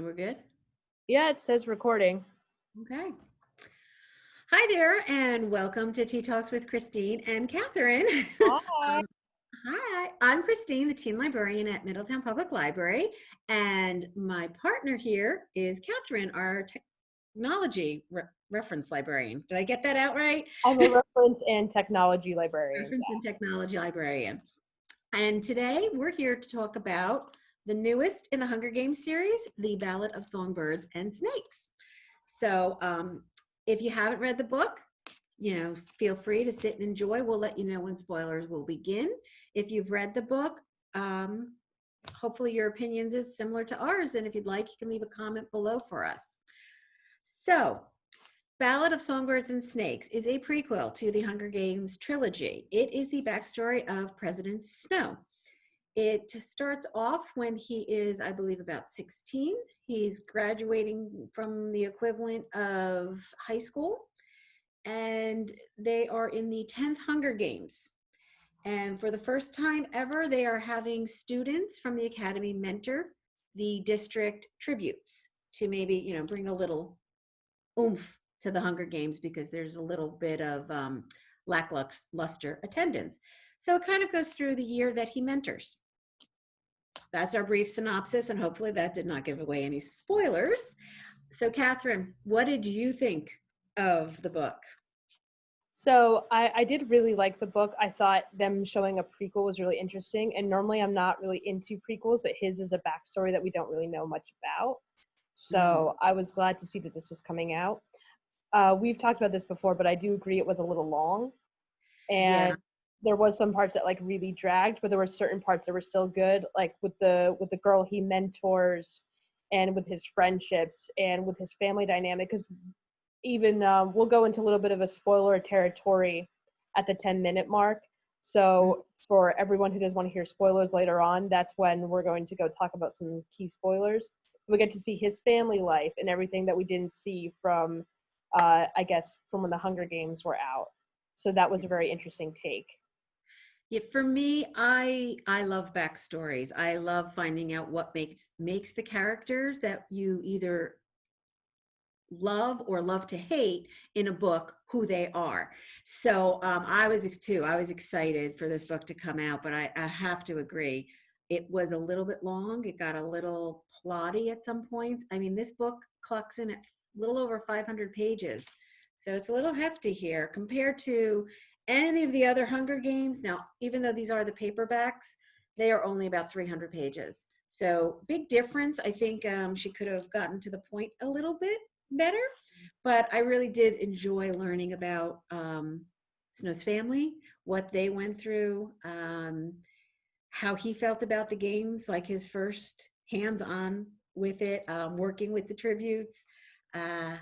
We're good? Yeah, it says recording. Okay. Hi there, and welcome to Tea Talks with Christine and Catherine. Hi. um, hi, I'm Christine, the teen librarian at Middletown Public Library, and my partner here is Catherine, our technology reference librarian. Did I get that out right? I'm a reference and technology librarian. Reference and technology librarian. And today we're here to talk about the newest in the Hunger Games series, The Ballad of Songbirds and Snakes. So if you haven't read the book, feel free to sit and enjoy. We'll let you know when spoilers will begin. If you've read the book, hopefully your opinions is similar to ours. And if you'd like, you can leave a comment below for us. So Ballad of Songbirds and Snakes is a prequel to the Hunger Games trilogy. It is the backstory of President Snow. It starts off when he is, I believe, about 16. He's graduating from the equivalent of high school, and they are in the 10th Hunger Games. And for the first time ever, they are having students from the academy mentor the district tributes to maybe, bring a little oomph to the Hunger Games because there's a little bit of lackluster attendance. So it kind of goes through the year that he mentors. That's our brief synopsis, and hopefully that did not give away any spoilers. So Catherine, what did you think of the book? So I did really like the book. I thought them showing a prequel was really interesting. And normally I'm not really into prequels, but his is a backstory that we don't really know much about. So I was glad to see that this was coming out. We've talked about this before, but I do agree it was a little long. And Yeah. there was some parts that like really dragged, but there were certain parts that were still good, like with the girl he mentors and with his friendships and with his family dynamic. Because even we'll go into a little bit of a spoiler territory at the 10-minute mark. So for everyone who doesn't want to hear spoilers later on, that's when we're going to go talk about some key spoilers. We get to see his family life and everything that we didn't see from, I guess, from when the Hunger Games were out. So that was a very interesting take. Yeah, for me, I love backstories. I love finding out what makes the characters that you either love or love to hate in a book who they are. So I was excited for this book to come out, but I have to agree, it was a little bit long. It got a little plotty at some points. I mean, this book clocks in at a little over 500 pages. So it's a little hefty here compared to any of the other Hunger Games. Now, even though these are the paperbacks, they are only about 300 pages. So big difference. I think she could have gotten to the point a little bit better, but I really did enjoy learning about Snow's family, what they went through, how he felt about the games, like his first hands-on with it, working with the tributes. And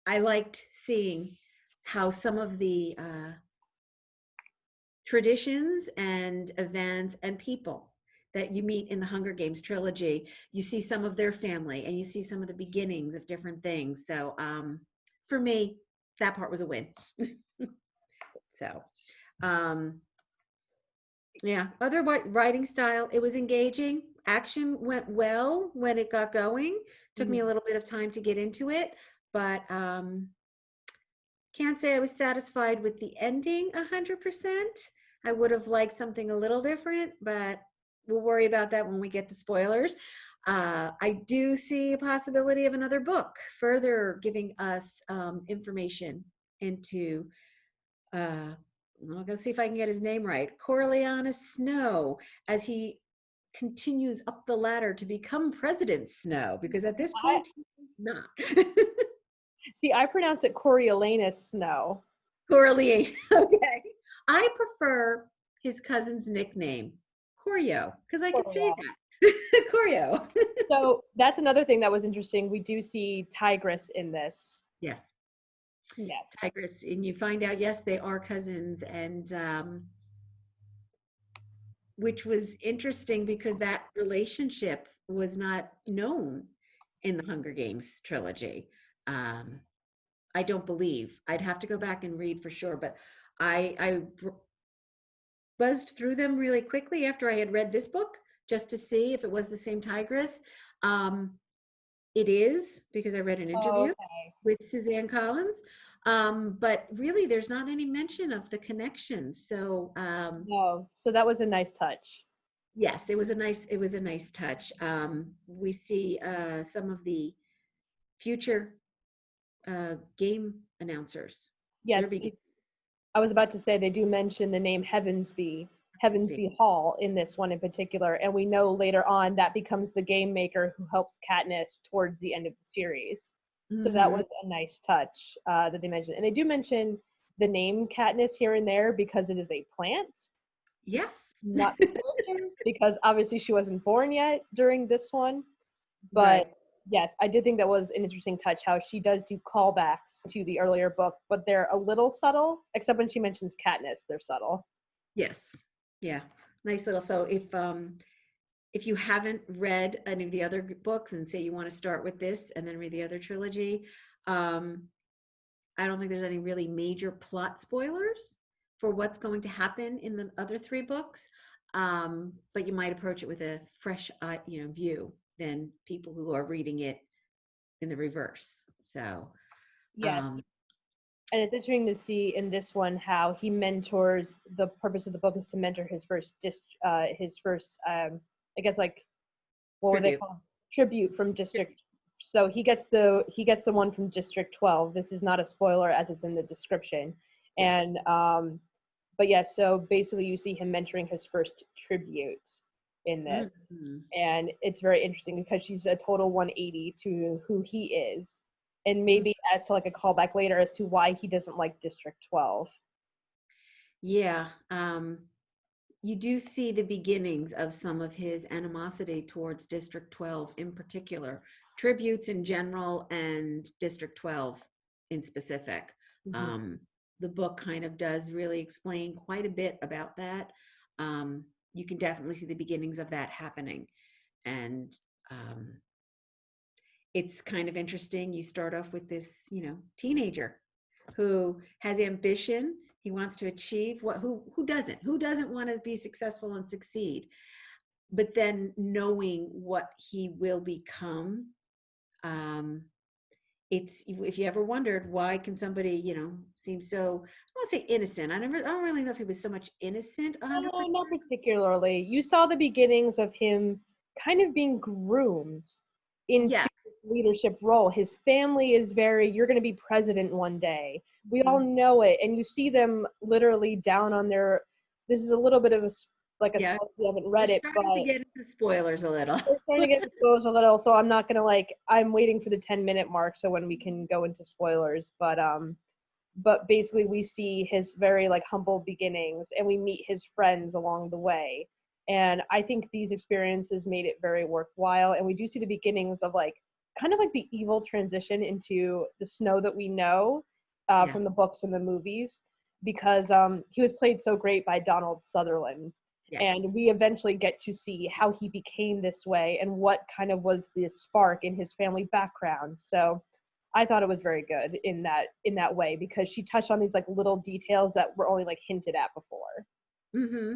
I liked seeing how some of the traditions and events and people that you meet in the Hunger Games trilogy, you see some of their family and you see some of the beginnings of different things. So for me, that part was a win. So yeah, other writing style, it was engaging. Action went well when it got going. Took me a little bit of time to get into it, but can't say I was satisfied with the ending 100%. I would have liked something a little different, but we'll worry about that when we get to spoilers. I do see a possibility of another book further giving us information into, I'm going to see if I can get his name right, Coriolanus Snow, as he continues up the ladder to become President Snow, because at this point, he's not. See, I pronounce it Coriolanus Snow. Coriolanus. Okay. I prefer his cousin's nickname, Corio, because I could say that. Corio. So that's another thing that was interesting. We do see Tigress in this. Yes. Yes. Tigress. And you find out, yes, they are cousins. And which was interesting because that relationship was not known in the Hunger Games trilogy. I don't believe. I'd have to go back and read for sure, but I buzzed through them really quickly after I had read this book just to see if it was the same tigress. It is, because I read an Oh, interview okay. with Suzanne Collins. But really, there's not any mention of the connections. So No. So that was a nice touch. yes, it was a nice touch. We see some of the future game announcers. Yes, They're beginning. I was about to say they do mention the name Heavensby Hall in this one in particular, and we know later on that becomes the game maker who helps Katniss towards the end of the series. So that Hmm. was a nice touch that they mentioned, and they do mention the name Katniss here and there because it is a plant, Yes. not the character, because obviously she wasn't born yet during this one. But Right. yes, I did think that was an interesting touch how she does do callbacks to the earlier book, but they're a little subtle, except when she mentions Katniss, they're subtle. Yes. Yeah. Nice little. So if you haven't read any of the other books and say you want to start with this and then read the other trilogy, um, I don't think there's any really major plot spoilers for what's going to happen in the other three books. But you might approach it with a fresh, view than people who are reading it in the reverse. So, Yes. um, And it's interesting to see in this one how he mentors. The purpose of the book is to mentor his first, I guess like what were they tribute. called? Tribute from District. So he gets the one from District 12. This is not a spoiler as it's in the description, Yes. and but yeah. So basically, you see him mentoring his first tribute in this, Mhm. and it's very interesting because she's a total 180 to who he is, and Mhm. maybe as to like a callback later as to why he doesn't like District 12. Yeah. You do see the beginnings of some of his animosity towards District 12 in particular, tributes in general and District 12 in specific. Mm-hmm. Um, the book kind of does really explain quite a bit about that. You can definitely see the beginnings of that happening. And it's kind of interesting. You start off with this, teenager who has ambition. He wants to achieve what who doesn't? Who doesn't want to be successful and succeed? But then knowing what he will become, um, it's if you ever wondered why can somebody, seem so, I don't want to say innocent. I don't really know if he was so much innocent 100%. No, not particularly. You saw the beginnings of him kind of being groomed into Yes. this leadership role. His family is very, you're going to be president one day. We all Mhm. know it. And you see them literally down on their, this is a little bit of like a Yeah, spoiler if you haven't we're read it, but starting to get into spoilers a little. we're starting to get exposed a little. So I'm not going to I'm waiting for the 10-minute mark. So when we can go into spoilers, but basically we see his very like humble beginnings and we meet his friends along the way, and I think these experiences made it very worthwhile, and we do see the beginnings of like kind of like the evil transition into the Snow that we know Yeah. from the books and the movies, because he was played so great by Donald Sutherland, and Yes. we eventually get to see how he became this way and what kind of was the spark in his family background. So I thought it was very good in that way because she touched on these like little details that were only like hinted at before. Hmm.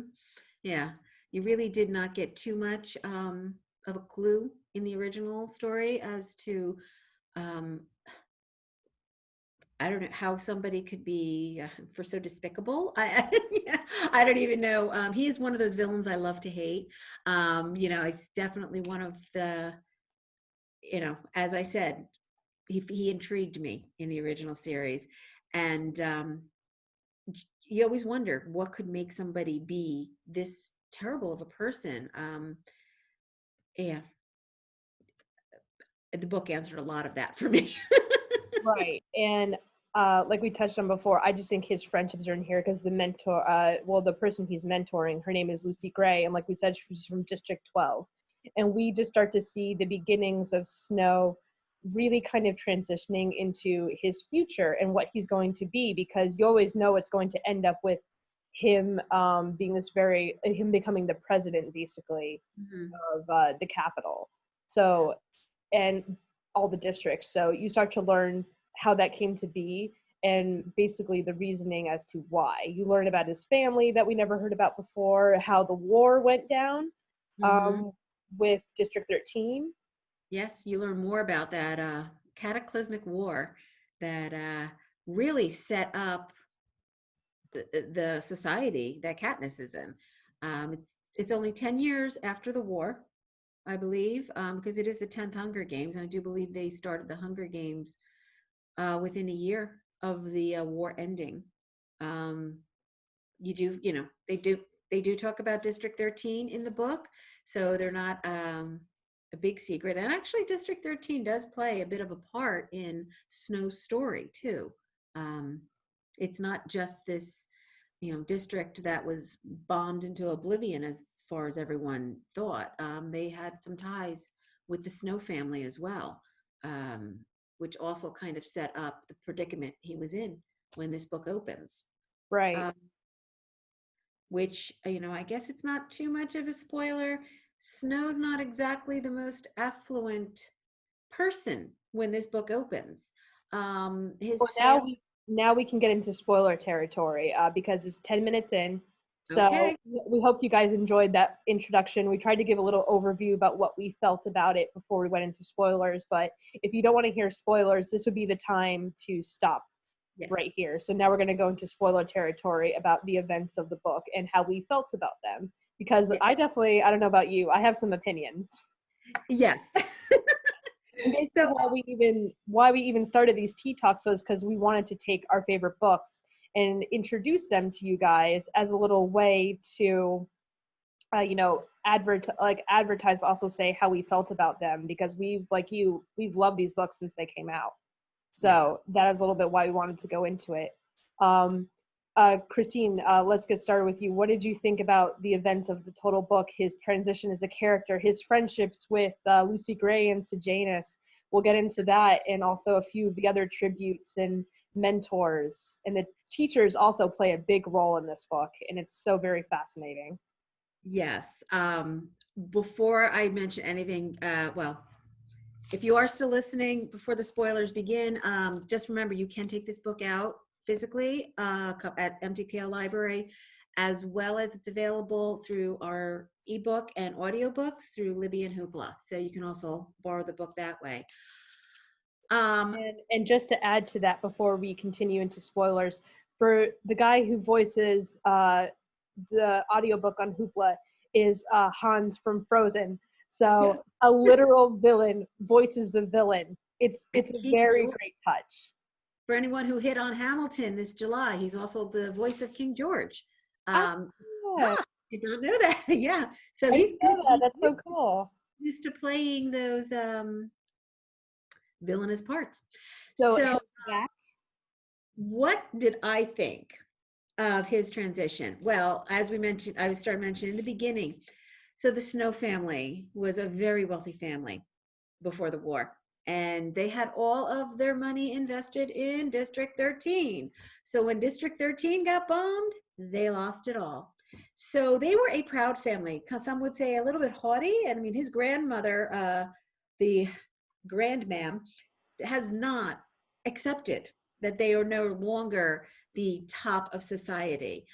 Yeah, you really did not get too much of a clue in the original story as to um, I don't know how somebody could be for so despicable. Yeah, I don't even know. He is one of those villains I love to hate. He's definitely one of the, as I said, he intrigued me in the original series, and you always wonder what could make somebody be this terrible of a person. Yeah, the book answered a lot of that for me. Right. And like we touched on before, I just think his friendships are in here because the mentor, the person he's mentoring, her name is Lucy Gray, and like we said, she's from District 12, and we just start to see the beginnings of Snow really kind of transitioning into his future and what he's going to be, because you always know it's going to end up with him being him becoming the president basically Mhm. of the capital. So, and all the districts. So you start to learn how that came to be and basically the reasoning as to why. You learn about his family that we never heard about before, how the war went down, Hmm. with District 13. Yes, you learn more about that cataclysmic war that really set up the society that Katniss is in. It's only 10 years after the war, I believe, because it is the 10th Hunger Games, and I do believe they started the Hunger Games within a year of the war ending. Um, they do talk about District 13 in the book, so they're not a big secret. And actually, District 13 does play a bit of a part in Snow's story too. Um, it's not just this, district that was bombed into oblivion as far as everyone thought. They had some ties with the Snow family as well, um, which also kind of set up the predicament he was in when this book opens. Right. Um, which, I guess it's not too much of a spoiler. Snow's not exactly the most affluent person when this book opens. His Well, family, now we can get into spoiler territory because it's 10 minutes in. So okay, we hope you guys enjoyed that introduction. We tried to give a little overview about what we felt about it before we went into spoilers. But if you don't want to hear spoilers, this would be the time to stop right yes, here. So now we're going to go into spoiler territory about the events of the book and how we felt about them. Because yeah, I don't know about you, I have some opinions. yes. And basically So, why we even started these tea talks was because we wanted to take our favorite books and introduce them to you guys as a little way to advertise, but also say how we felt about them, because we've loved these books since they came out. yes. So that is a little bit why we wanted to go into it. um, Christine, let's get started with you. What did you think about the events of the total book, his transition as a character, his friendships with Lucy Gray and Sejanus? We'll get into that, and also a few of the other tributes and mentors. And the teachers also play a big role in this book, and it's so very fascinating. Yes. Before I mention anything, well, if you are still listening before the spoilers begin, just remember you can take this book out physically at MTPL Library, as well as it's available through our ebook and audiobooks through Libby and Hoopla. So you can also borrow the book that way. And just to add to that, before we continue into spoilers, for the guy who voices the audiobook on Hoopla is Hans from Frozen. Yeah. So a literal villain voices the villain. And It's a King very George, great touch. for anyone who hit on Hamilton this July, he's also the voice of King George. Ah, Um, I did not know that. Yeah. So he's didn't good. know that. He's That's so cool. used to playing those villainous parts. So So, back. what did I think of his transition? Well, as we mentioned, I started mentioning in the beginning. So, the Snow family was a very wealthy family before the war, and they had all of their money invested in District 13. So, when District 13 got bombed, they lost it all. So, they were a proud family. Some would say a little bit haughty. And I mean, his grandmother, the grandmam, has not accepted that they are no longer the top of society.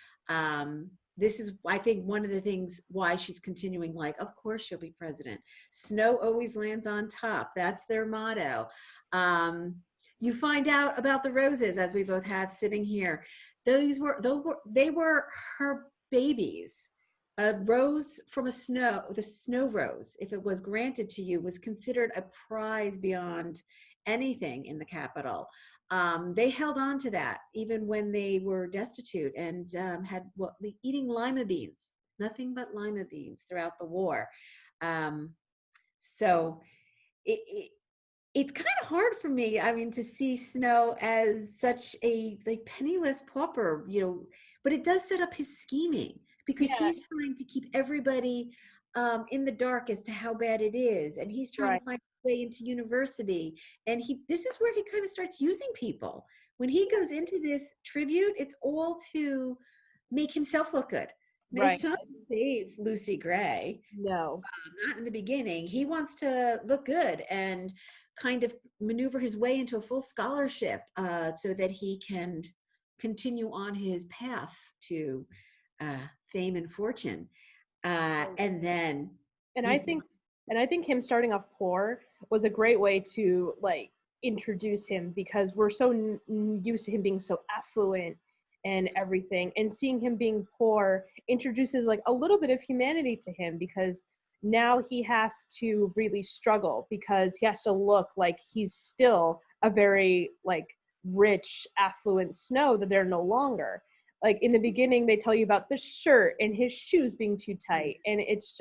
This is, I think, one of the things why she's continuing, like, of course she'll be president. Snow always lands on top. That's their motto. You find out about the roses, as we both have sitting here. They were her babies. A rose from the snow rose, if it was granted to you, was considered a prize beyond anything in the capital. They held on to that even when they were destitute and had eating lima beans, nothing but lima beans throughout the war. Um, so it, it's kind of hard for me, I mean, to see Snow as such a like penniless pauper, but it does set up his scheming because Yeah, he's trying to keep everybody in the dark as to how bad it is, and he's trying to right, find a way into university. And this is where he kind of starts using people. When he goes into this tribute, it's all to make himself look good. right. It's not to save Lucy Gray, No, not in the beginning. He wants to look good and kind of maneuver his way into a full scholarship so that he can continue on his path to fame and fortune. And then And He I think and I think him starting off poor was a great way to like introduce him because we're so used to him being so affluent and everything, and seeing him being poor introduces like a little bit of humanity to him because now he has to really struggle because he has to look like he's still a very like rich affluent Snow that they're no longer. Like in the beginning they tell you about the shirt and his shoes being too tight, and it's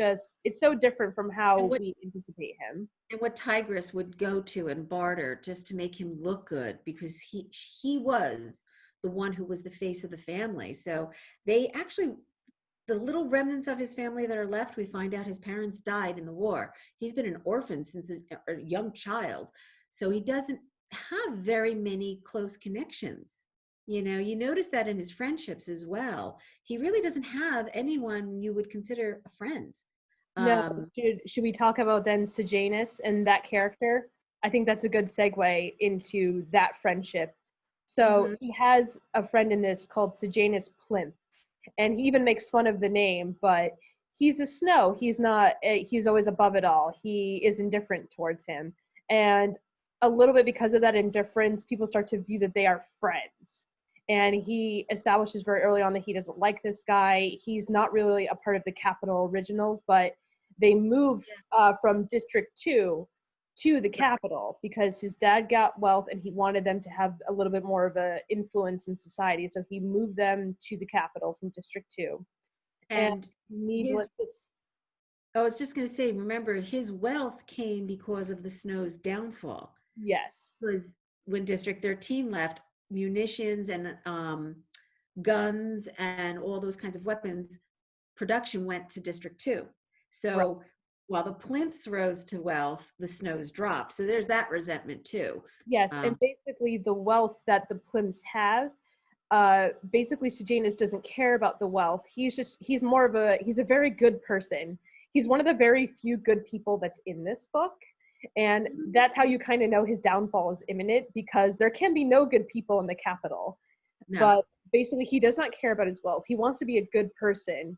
so different from and how what we anticipate him. and what Tigress would go to and barter just to make him look good because he was the one who was the face of the family. So they actually, the little remnants of his family that are left, we find out his parents died in the war. He's been an orphan since a young child. So he doesn't have very many close connections. You notice that in his friendships as well. He really doesn't have anyone you would consider a friend. No, Um, should we talk about then Sejanus and that character? I think that's a good segue into that friendship. So mhm. he has a friend in this called Sejanus Plinth, and he even makes fun of the name, but he's a Snow. He's not. He's always above it all. He is indifferent towards him, and a little bit because of that indifference, people start to view that they are friends. And he establishes very early on that he doesn't like this guy. He's not really a part of the Capital Originals, but they move from District 2 to the capital because his dad got wealth and he wanted them to have a little bit more of an influence in society. So he moved them to the capital from District 2. And And his, needless to I was just going to say, remember, his wealth came because of the Snow's downfall. yes, Was when District 13 left, munitions and guns and all those kinds of weapons production went to District 2. right. So while the Plinths rose to wealth, the Snows dropped. So there's that resentment too. Yes, and Um, basically the wealth that the Plimps have, basically Sejanus doesn't care about the wealth. He's a very good person. He's one of the very few good people that's in this book. And that's how you kind of know his downfall is imminent because there can be no good people in the capital. no. But basically he does not care about his wealth. He wants to be a good person,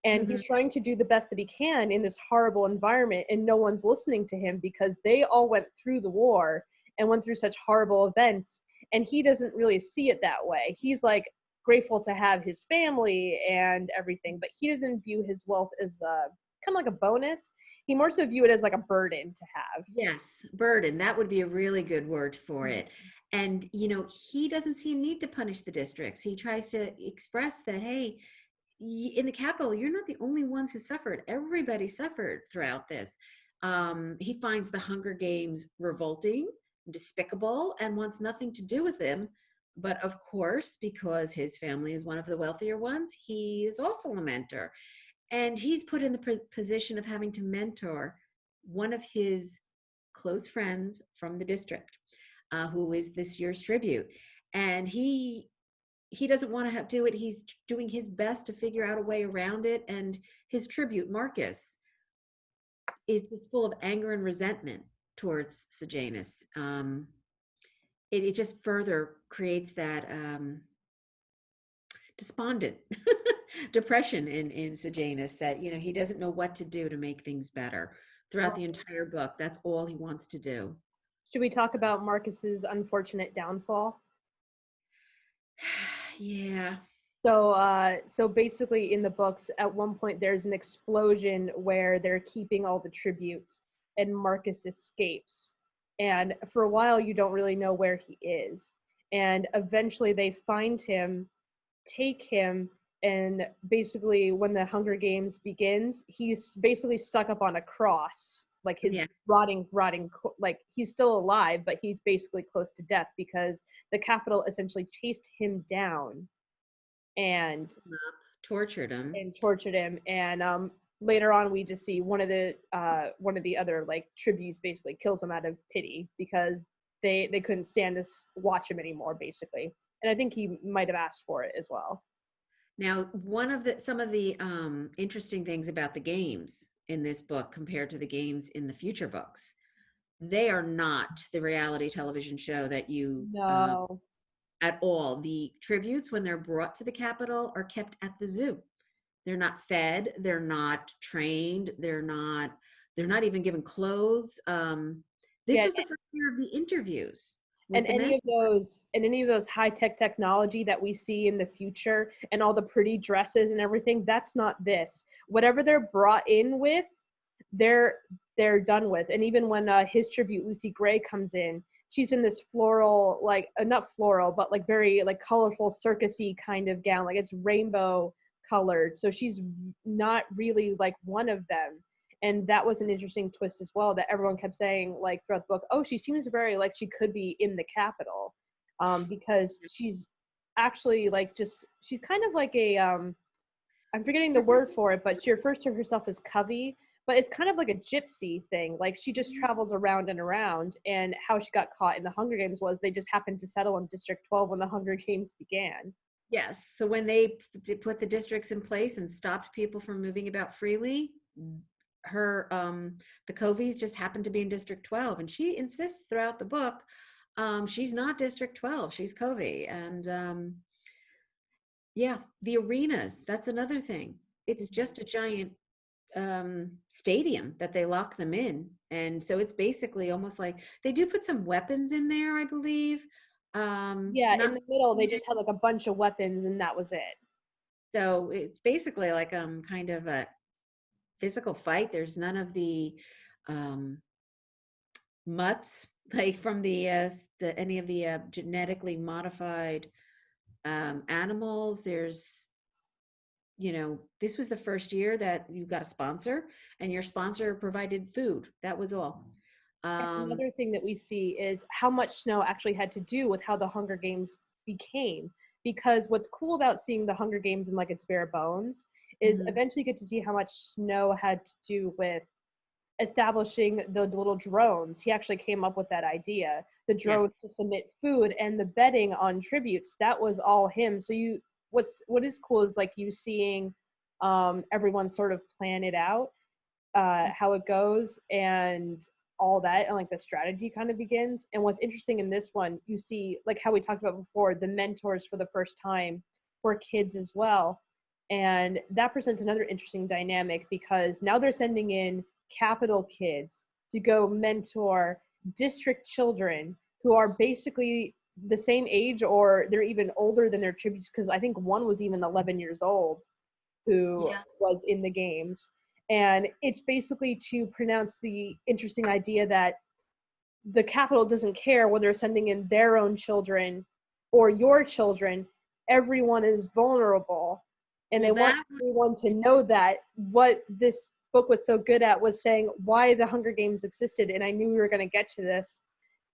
and Mhm. he's trying to do the best that he can in this horrible environment, and no one's listening to him because they all went through the war and went through such horrible events, and he doesn't really see it that way. He's like grateful to have his family and everything, but he doesn't view his wealth as kind of like a bonus. He more so view it as like a burden to have. Yes, burden. That would be a really good word for it. And, he doesn't see a need to punish the districts. He tries to express that, hey, in the capital, you're not the only ones who suffered. Everybody suffered throughout this. He finds the Hunger Games revolting, despicable, and wants nothing to do with them. But of course, because his family is one of the wealthier ones, he is also a mentor. And he's put in the position of having to mentor one of his close friends from the district, who is this year's tribute. And he doesn't want to do it. He's doing his best to figure out a way around it. And his tribute, Marcus, is just full of anger and resentment towards Sejanus. It just further creates that despondent depression in Sejanus that he doesn't know what to do to make things better. Throughout the entire book, that's all he wants to do. Should we talk about Marcus's unfortunate downfall? Yeah. So basically, in the books, at one point there's an explosion where they're keeping all the tributes, and Marcus escapes. And for a while, you don't really know where he is. And eventually, they find him, take him, and basically, when the Hunger Games begins, he's basically stuck up on a cross, like his Yeah. rotting, like he's still alive, but he's basically close to death because the capital essentially chased him down and Tortured him. tortured him. And later on, we just see one of the other like tributes basically kills him out of pity because they couldn't stand to watch him anymore, basically. And I think he might have asked for it as well. Now, some of the interesting things about the games in this book compared to the games in the future books, they are not the reality television show that you No. at all. The tributes, when they're brought to the Capitol, are kept at the zoo. They're not fed, they're not trained, they're not even given clothes. This Yeah, was the first year of the interviews with and the mentors. any of those high tech technology that we see in the future and all the pretty dresses and everything, that's not this. Whatever they're brought in with, they're they're done with. And even when his tribute Lucy Gray comes in, she's in this floral, like not floral, but like very like colorful circusy kind of gown, like it's rainbow colored. So she's not really like one of them. And that was an interesting twist as well, that everyone kept saying like throughout the book, oh, she seems very like she could be in the Capitol, because she's actually like just she's kind of like a I'm forgetting the word for it, but she refers to herself as Covey, but it's kind of like a gypsy thing. Like she just travels around and around, and how she got caught in the Hunger Games was they just happened to settle in District 12 when the Hunger Games began. Yes. So when they put the districts in place and stopped people from moving about freely, her the Coveys just happened to be in District 12, and she insists throughout the book she's not District 12, she's Covey. And yeah, the arenas, that's another thing. It's just a giant stadium that they lock them in. And so it's basically almost like they do put some weapons in there, I believe. Yeah, in Not the middle they just had like a bunch of weapons and that was it. so it's basically like kind of a physical fight. There's none of um mutts like from the any of the genetically modified animals. There's, this was the first year that you got a sponsor, and your sponsor provided food. That was all. And um another thing that we see is how much snow actually had to do with how the Hunger Games became. Because what's cool about seeing the Hunger Games in like its bare bones is mhm. eventually you get to see how much snow had to do with establishing the little drones. He actually came up with that idea. The Yes. drones to submit food and the betting on tributes. That was all him. So what is cool is like you seeing everyone sort of plan it out, how it goes and all that, and like the strategy kind of begins. And what's interesting in this one, you see like how we talked about before, the mentors for the first time for kids as well. And that presents another interesting dynamic because now they're sending in capital kids to go mentor district children who are basically the same age or they're even older than their tributes, because I think one was even 11 years old who Yeah. was in the games. And it's basically to pronounce the interesting idea that the capital doesn't care whether they're sending in their own children or your children. Everyone is vulnerable. And Well, they want that everyone to know that. What this book was so good at was saying why the Hunger Games existed. And I knew we were going to get to this,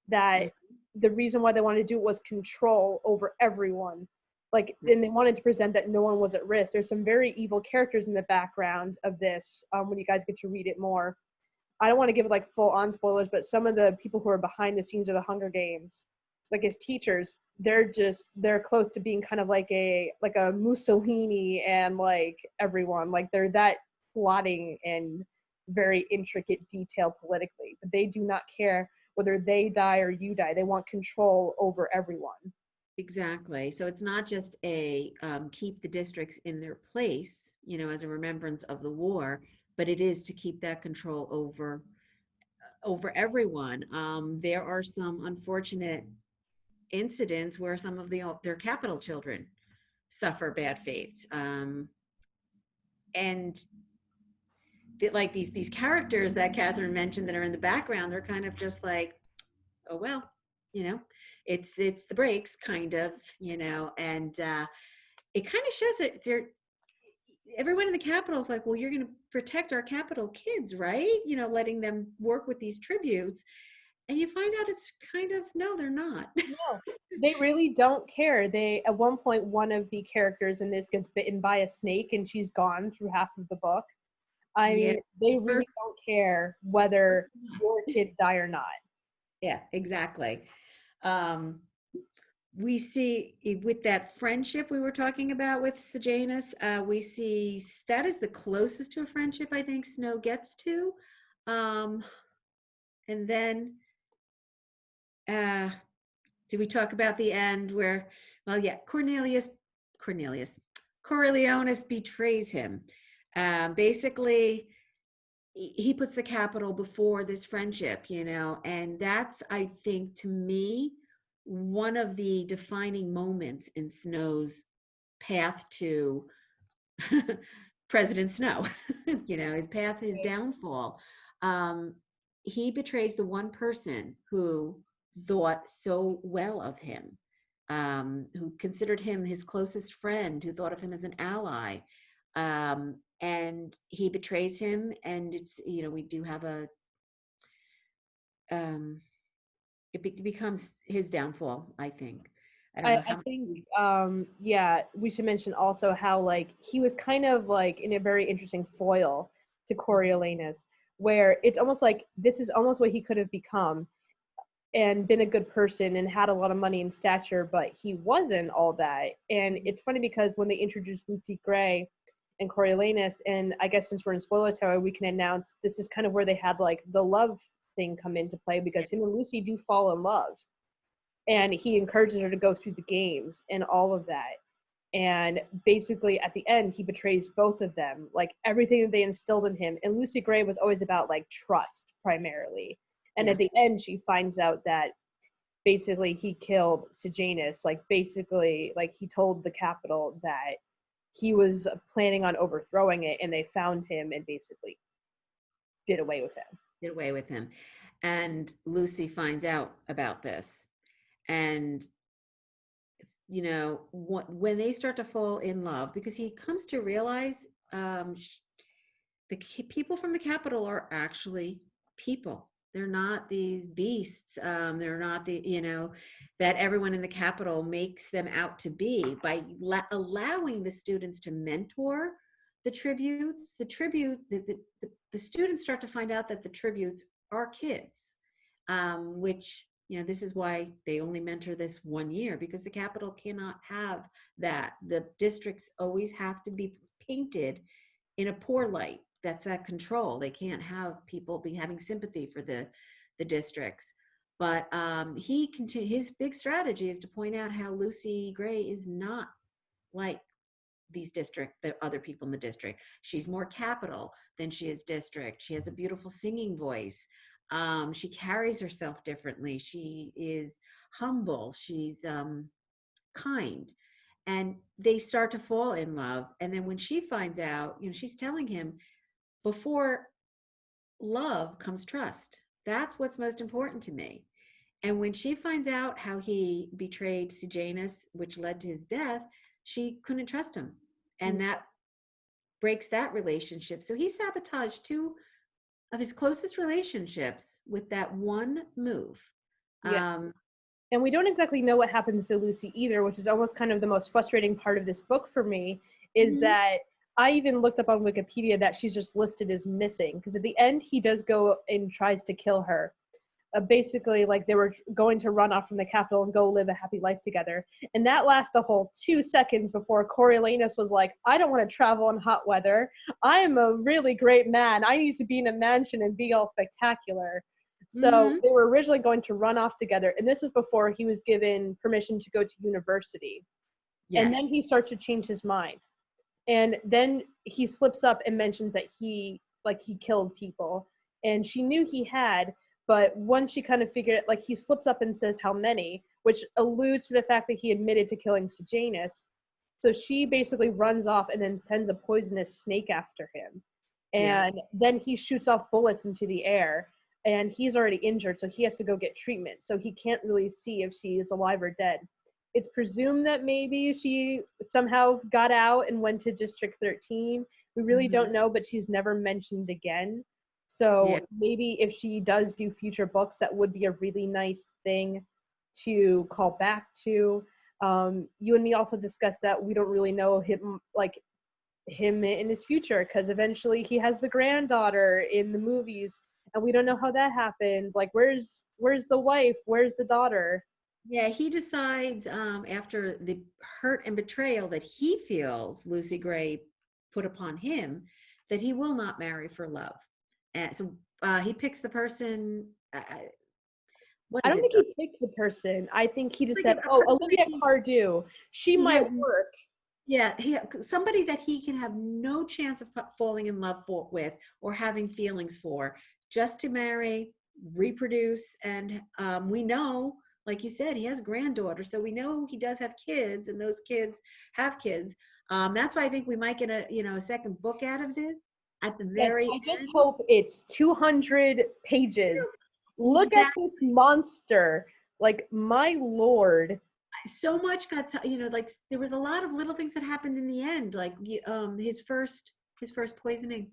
that the reason why they wanted to do it was control over everyone. Like, and they wanted to present that no one was at risk. There's some very evil characters in the background of this, when you guys get to read it more. I don't want to give it like full on spoilers, but some of the people who are behind the scenes of the Hunger Games, like as teachers, they're close to being kind of like a Mussolini and like everyone. Like they're that plotting and very intricate detail politically. But they do not care whether they die or you die. They want control over everyone. exactly. So it's not just a keep the districts in their place, as a remembrance of the war, but it is to keep that control over everyone. There are some unfortunate incidents where some of their capital children suffer bad fates, and like these characters that Catherine mentioned that are in the background, they're kind of just like, oh well, you know, it's the breaks, kind of, and it kind of shows that everyone in the capital is like, well, you're going to protect our capital kids, right? Letting them work with these tributes, and you find out it's kind of, no, they're not. No, they really don't care. They At one point, one of the characters in this gets bitten by a snake, and she's gone through half of the book. I Yeah, mean, they the really first, don't care whether your kids die or not. yeah, exactly. um we see with that friendship we were talking about with Sejanus, we see that is the closest to a friendship I think Snow gets to. Um, and then, uh, do we talk about the end where, well, yeah, Cornelius, Coriolanus betrays him. Basically, he puts the capital before this friendship, and that's, I think, to me, one of the defining moments in Snow's path to President Snow, his path, his downfall. Um, he betrays the one person who thought so well of him, who considered him his closest friend, who thought of him as an ally. And he betrays him, and it's, we do have um, it becomes his downfall, I think. I don't know I how think much. yeah, we should mention also how like he was kind of like in a very interesting foil to Coriolanus, where it's almost like this is almost what he could have become and been a good person and had a lot of money and stature, but he wasn't all that. And it's funny because when they introduced Lucy Gray and Coriolanus, and I guess since we're in spoiler territory, we can announce this is kind of where they had like the love thing come into play because him and Lucy do fall in love. And he encourages her to go through the games and all of that. And basically, at the end, he betrays both of them. Like everything that they instilled in him. And Lucy Gray was always about like trust primarily. And Yeah. at the end, she finds out that basically he killed Sejanus. Like basically, like he told the capital that he was planning on overthrowing it, and they found him and basically did away with him. Did away with him. And Lucy finds out about this. And, when they start to fall in love, because he comes to realize the people from the capital are actually people. They're not these beasts. They're not that everyone in the capital makes them out to be. By allowing the students to mentor the tributes, the students start to find out that the tributes are kids, which, this is why they only mentor this 1 year, because the capital cannot have that. The districts always have to be painted in a poor light. That's that control. They can't have people be having sympathy for the districts. But his big strategy is to point out how Lucy Gray is not like the other people in the district. She's more capital than she is district. She has a beautiful singing voice. She carries herself differently. She is humble. She's kind. And they start to fall in love. And then when she finds out, she's telling him, before love comes trust. That's what's most important to me. And when she finds out how he betrayed Sejanus, which led to his death, she couldn't trust him. And that breaks that relationship. So he sabotaged two of his closest relationships with that one move. Yeah. And we don't exactly know what happens to Lucy either, which is almost kind of the most frustrating part of this book for me, is that I even looked up on Wikipedia that she's just listed as missing, because at the end he does go and tries to kill her. Basically, like they were going to run off from the capital and go live a happy life together. And that lasts a whole 2 seconds before Coriolanus was like, I don't want to travel in hot weather. I'm a really great man. I need to be in a mansion and be all spectacular. So they were originally going to run off together. And this is before he was given permission to go to university. Yes. And then he starts to change his mind. And then he slips up and mentions that he killed people. And she knew he had, but once she kind of figured it, like he slips up and says how many, which alludes to the fact that he admitted to killing Sejanus. So she basically runs off and then sends a poisonous snake after him. And then he shoots off bullets into the air. And he's already injured, so he has to go get treatment. So he can't really see if she is alive or dead. It's presumed that maybe she somehow got out and went to District 13. We really don't know, but she's never mentioned again. So maybe if she does do future books, that would be a really nice thing to call back to. You and me also discussed that we don't really know him in his future, because eventually he has the granddaughter in the movies, and we don't know how that happened. Like, where's the wife? Where's the daughter? Yeah, he decides after the hurt and betrayal that he feels Lucy Gray put upon him, that he will not marry for love. And so he picks the person. What I is don't it? think he picked the person. I think he just Like said, a "Oh, person that Olivia he Cardew. She he might has work." Yeah, somebody that he can have no chance of falling in love with or having feelings for, just to marry, reproduce, and we know, like you said, he has granddaughters, so we know he does have kids, and those kids have kids. That's why I think we might get a second book out of this at the Yes, very I just end. hope it's 200 pages. Look at Exactly. this monster. Like, my lord. So much got like there was a lot of little things that happened in the end, like his first poisoning,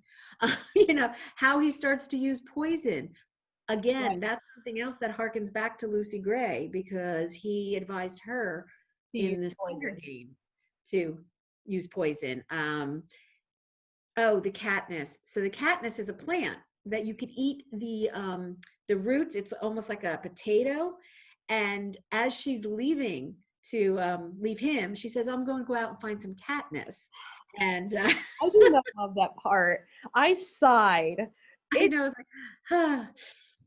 how he starts to use poison Right. again. That's something else that harkens back to Lucy Gray, because he advised her To use in the Hunger poison. Games to use poison. Oh, the Katniss. So the Katniss is a plant that you could eat the roots. It's almost like a potato. And as she's leaving to leave him, she says, "I'm going to go out and find some Katniss." And I do not love that part. I sighed. I It know, it's like, ah.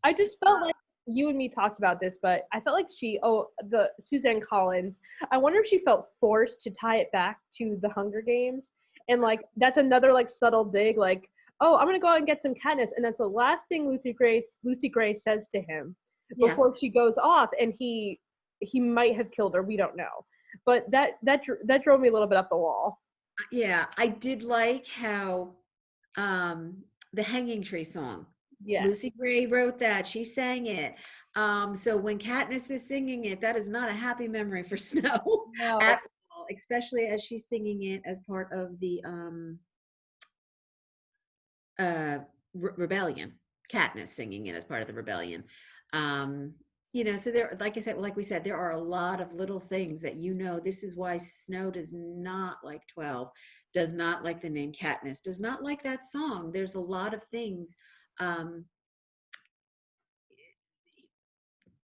I just felt like you and me talked about this, but I felt like the Suzanne Collins, I wonder if she felt forced to tie it back to the Hunger Games. And like, that's another like subtle dig, like, oh, I'm gonna go out and get some Katniss. And that's the last thing Lucy Gray says to him Yeah, before she goes off, and he might have killed her. We don't know. But that drove me a little bit up the wall. yeah. I did like how the Hanging Tree song. Yes. Lucy Gray wrote that. She sang it. So when Katniss is singing it, that is not a happy memory for Snow No. at all, especially as she's singing it as part of the rebellion. Katniss singing it as part of the rebellion. Um, so there, like I said, like we said, there are a lot of little things that this is why Snow does not like 12, does not like the name Katniss, does not like that song. There's a lot of things. Um,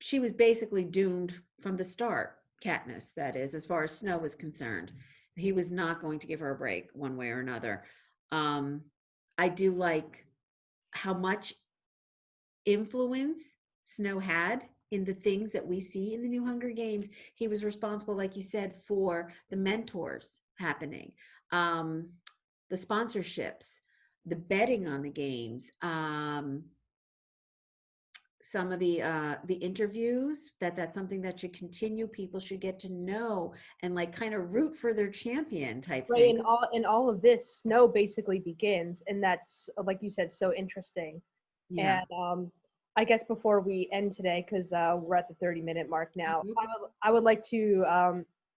she was basically doomed from the start, Katniss, that is, as far as Snow was concerned. He was not going to give her a break one way or another. Um, I do like how much influence Snow had in the things that we see in the new Hunger Games. He was responsible, like you said, for the mentors happening, um, the sponsorships, the betting on the games, some of the interviews. That's something that should continue. People should get to know and like kind of root for their champion type Right, thing. and all of this, Snow basically begins, and that's like you said, so interesting. Yeah. And I guess before we end today, because we're at the 30-minute mark now, I would like to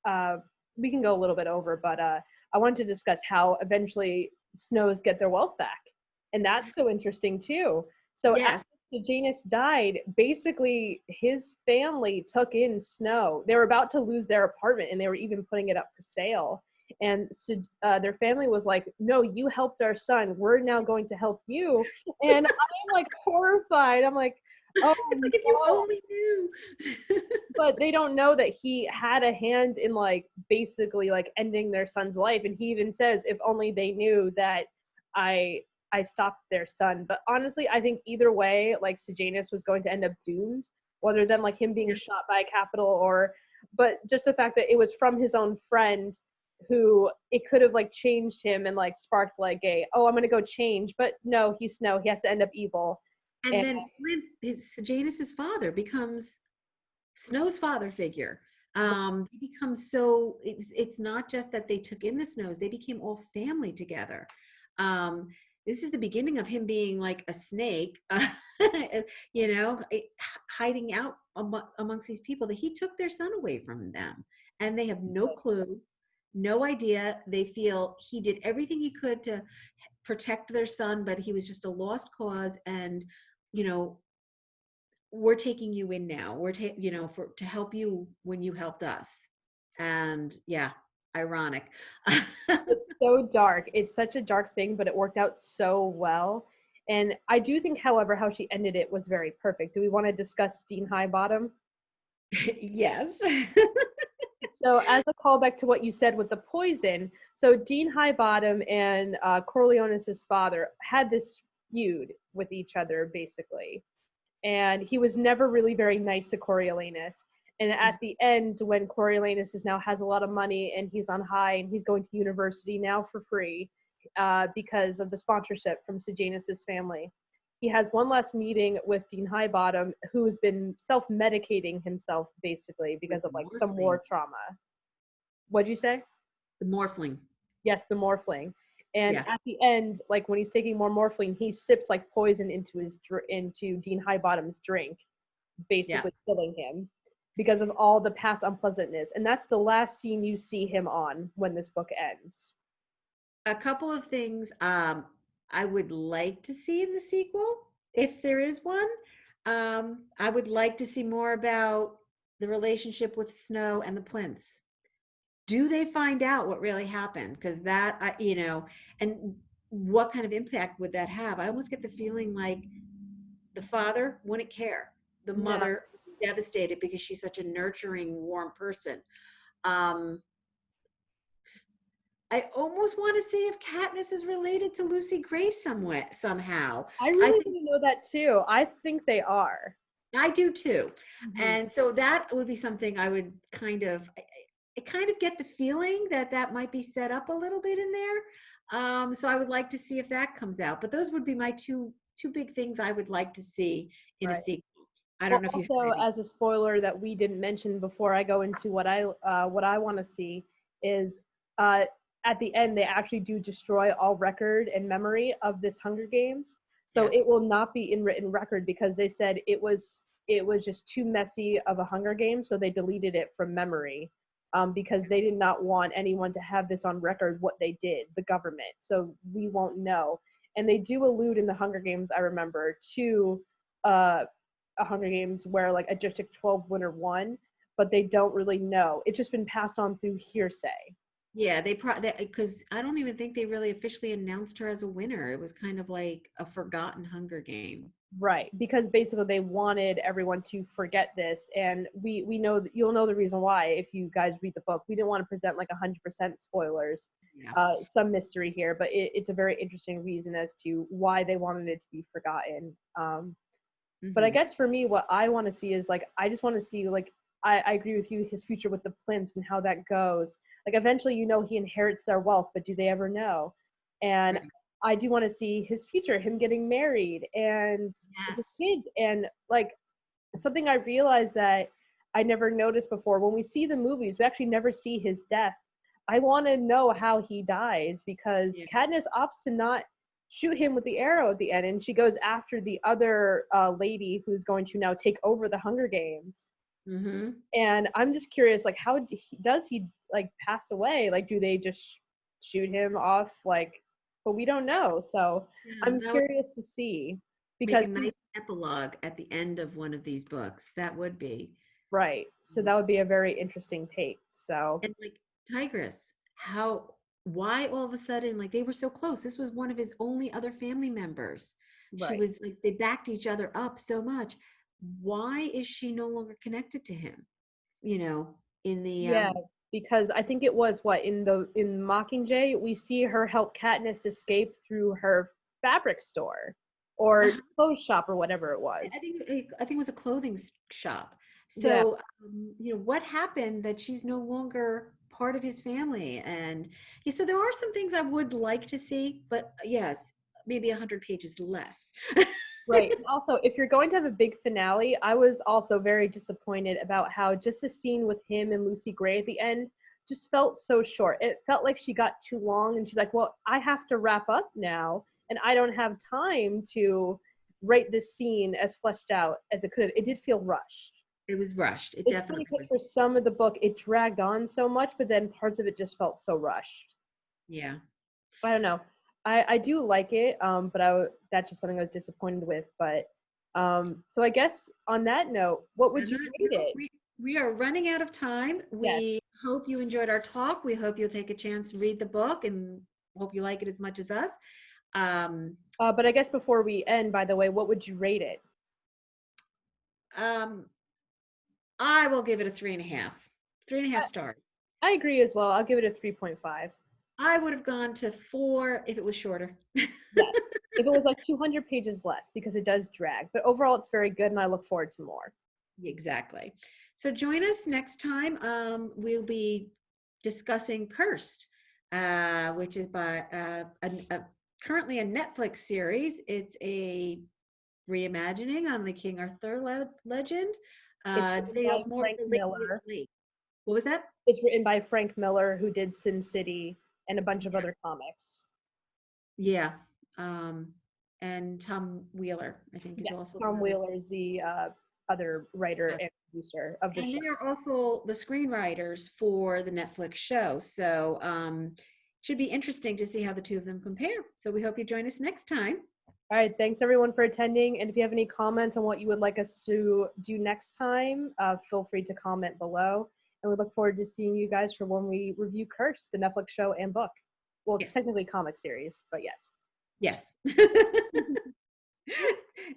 uh, we can go a little bit over, but I wanted to discuss how eventually Snows get their wealth back, and that's so interesting too. So Yes. after Janus died, basically his family took in Snow. They were about to lose their apartment, and they were even putting it up for sale. And so, their family was like, "No, you helped our son. We're now going to help you." And I'm like horrified. I'm like, "Oh It's like if you no!" only knew. But they don't know that he had a hand in like basically like ending their son's life. And he even says, "If only they knew that I I stopped their son." But honestly, I think either way, like Sejanus was going to end up doomed, whether than like him being shot by a capital or, but just the fact that it was from his own friend who it could have like changed him and like sparked like a, oh, I'm gonna go change. But no, he's Snow. He has to end up evil. And And then Janus's father becomes Snow's father figure. He becomes so it's not just that they took in the Snows, they became all family together. Um, this is the beginning of him being like a snake, you know, hiding out amongst these people that he took their son away from them, and they have no clue, no idea. They feel he did everything he could to protect their son, but he was just a lost cause. And you know, we're taking you in now. For to help you when you helped us. And yeah, ironic. it's so dark. It's such a dark thing, but it worked out so well. And I do think, however, how she ended it was very perfect. Do we want to discuss Dean Highbottom? Yes. So, as a callback to what you said with the poison, so Dean Highbottom and Corleones's father had this feud with each other, basically. And he was never really very nice to Coriolanus. And at the end, when Coriolanus is now has a lot of money and he's on high and he's going to university now for free because of the sponsorship from Sejanus's family, he has one last meeting with Dean Highbottom, who's been self-medicating himself basically With because of like some morphling. war trauma. What'd you say? The morphling. Yes, the morphling. And Yeah. at the end, like when he's taking more morphling, he sips like poison into Dean Highbottom's drink, Yeah. basically killing him because of all the past unpleasantness. And that's the last scene you see him on when this book ends. A couple of things I would like to see in the sequel, if there is one. I would like to see more about the relationship with Snow and the Plinths. Do they find out what really happened? Because that, and what kind of impact would that have? I almost get the feeling like the father wouldn't care. The Yeah, mother would be devastated because she's such a nurturing, warm person. Um, I almost want to see if Katniss is related to Lucy Gray somewhat somehow. I I really think want to know that too. I think they are. I do too. Mhm. And so that would be something I would I kind of get the feeling that that might be set up a little bit in there. So I would like to see if that comes out. But those would be my two big things I would like to see in a Right. sequel. I don't Well, know if you have also any. as a spoiler that we didn't mention before I go into what I want to see is uh, at the end they actually do destroy all record and memory of this Hunger Games, so Yes. it will not be in written record because they said it was just too messy of a Hunger Game, so they deleted it from memory. Because they did not want anyone to have this on record what they did, the government. So we won't know. And they do allude in the Hunger Games, I remember, to uh, a Hunger Games where like a District 12 winner won, but they don't really know. It's just been passed on through hearsay. Yeah, because I don't even think they really officially announced her as a winner. It was kind of like a forgotten Hunger Game. Right, because basically they wanted everyone to forget this, and we know that you'll know the reason why if you guys read the book. We didn't want to present like 100% spoilers, Yeah. some mystery here, but it's a very interesting reason as to why they wanted it to be forgotten. But I Hmm. guess for me, what I want to see is like I just want to see like I agree with you his future with the plimps and how that goes. Like eventually, he inherits their wealth, but do they ever know? And Right. I do want to see his future, him getting married and his Yes. kids, and like something I realized that I never noticed before. When we see the movies, we actually never see his death. I want to know how he dies because Yeah. Katniss opts to not shoot him with the arrow at the end, and she goes after the other lady who's going to now take over the Hunger Games. Hmm. And I'm just curious, like, how does he like pass away? Like, do they just shoot him off? Like, but we don't know. So Yeah, I'm that would curious to see make because a nice epilogue at the end of one of these books. That would be. right. So that would be a very interesting take. So And like Tigress, why all of a sudden, like they were so close. This was one of his only other family members. She right. was like, they backed each other up so much. Why is she no longer connected to him? You know, in the, Yeah, because I think it was what in Mockingjay we see her help Katniss escape through her fabric store or clothes shop or whatever it was. I think it was a clothing shop. Yeah, So, what happened that she's no longer part of his family? And yeah, so there are some things I would like to see, but yes, maybe 100 pages less. right. And also, if you're going to have a big finale, I was also very disappointed about how just the scene with him and Lucy Gray at the end just felt so short. It felt like she got too long and she's like, "Well, I have to wrap up now and I don't have time to write this scene as fleshed out as it could have." It did feel rushed. It was rushed. It It's funny definitely because was. for some of the book it dragged on so much, but then parts of it just felt so rushed. Yeah. I don't know. I do like it, but that's just something I was disappointed with. But so I guess on that note, what would On you that rate note, it? we are running out of time. Yes. We hope you enjoyed our talk. We hope you'll take a chance to read the book and hope you like it as much as us. Um, But I guess before we end, by the way, what would you rate it? um, I will give it a 3.5. 3.5 stars. I agree as well. I'll give it a 3.5. I would have gone to 4 if it was shorter. Yes. If it was like 200 pages less, because it does drag. But overall, it's very good, and I look forward to more. Exactly. So join us next time. We'll be discussing Cursed, which is by currently a Netflix series. It's a reimagining on the King Arthur legend. It's written by Deals more with Frank the Lady of Miller. the Lake. What was that? It's written by Frank Miller, who did Sin City and a bunch of other comics. Yeah. Um, and Tom Wheeler, I think, is Yeah, also Tom another. Wheeler is the other writer and producer of the And show. they're also the screenwriters for the Netflix show. So should be interesting to see how the two of them compare. So we hope you join us next time. All right, thanks everyone for attending. And if you have any comments on what you would like us to do next time, feel free to comment below. And we look forward to seeing you guys for when we review Curse, the Netflix show and book. Well, Yes. technically comic series, but yes. Yes.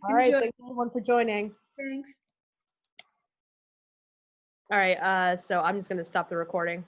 All right, Enjoy. thanks everyone for joining. Thanks. All right, so I'm just going to stop the recording.